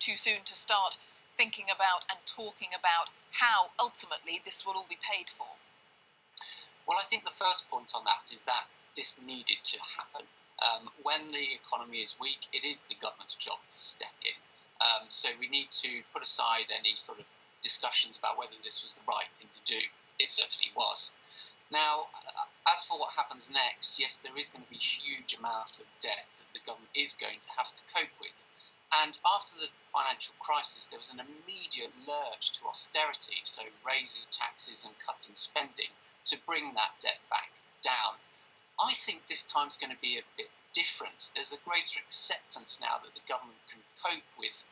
too soon to start thinking about and talking about how ultimately this will all be paid for? Well, I think the first point on that is that this needed to happen. When the economy is weak, it is the government's job to step in. So we need to put aside any sort of discussions about whether this was the right thing to do. It certainly was. Now, as for what happens next, yes, there is going to be huge amounts of debt that the government is going to have to cope with. And after the financial crisis, there was an immediate lurch to austerity, so raising taxes and cutting spending to bring that debt back down. I think this time's going to be a bit different. There's a greater acceptance now that the government can cope with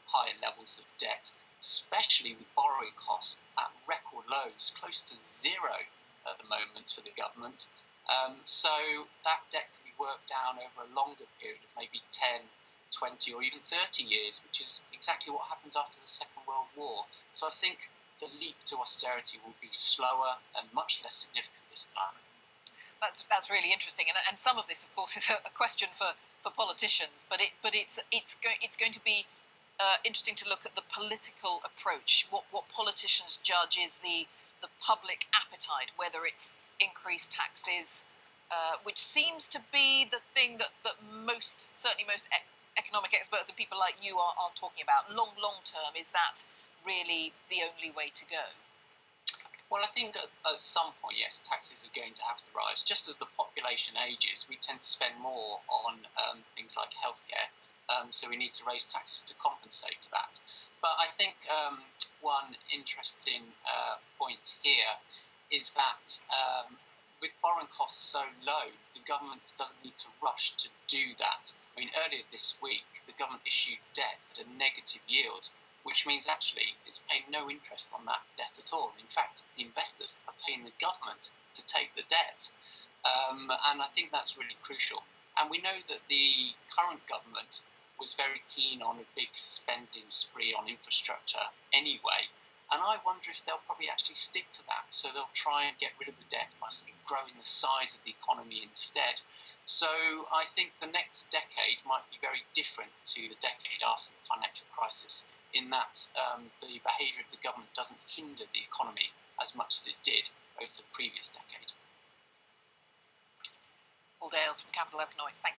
higher levels of debt, especially with borrowing costs at record lows, close to zero at the moment for the government. So that debt can be worked down over a longer period of maybe 10, 20 or even 30 years, which is exactly what happened after the Second World War. So I think the leap to austerity will be slower and much less significant this time. That's really interesting, and some of this, of course, is a question for politicians. But it's going to be interesting to look at the political approach. What politicians judge is the public appetite, whether it's increased taxes, which seems to be the thing that most economic experts and people like you are talking about. Long term, is that really the only way to go? Well, I think at some point, yes, taxes are going to have to rise. Just as the population ages, we tend to spend more on things like healthcare, so we need to raise taxes to compensate for that. But I think one interesting point here is that with foreign costs so low, the government doesn't need to rush to do that. I mean, earlier this week, the government issued debt at a negative yield, which means actually it's paying no interest on that debt at all. In fact, the investors are paying the government to take the debt. And I think that's really crucial. And we know that the current government was very keen on a big spending spree on infrastructure anyway. And I wonder if they'll probably actually stick to that. So they'll try and get rid of the debt by sort of growing the size of the economy instead. So I think the next decade might be very different to the decade after the financial crisis, in that the behaviour of the government doesn't hinder the economy as much as it did over the previous decade. Paul Dales from Capital Economics. Thank you.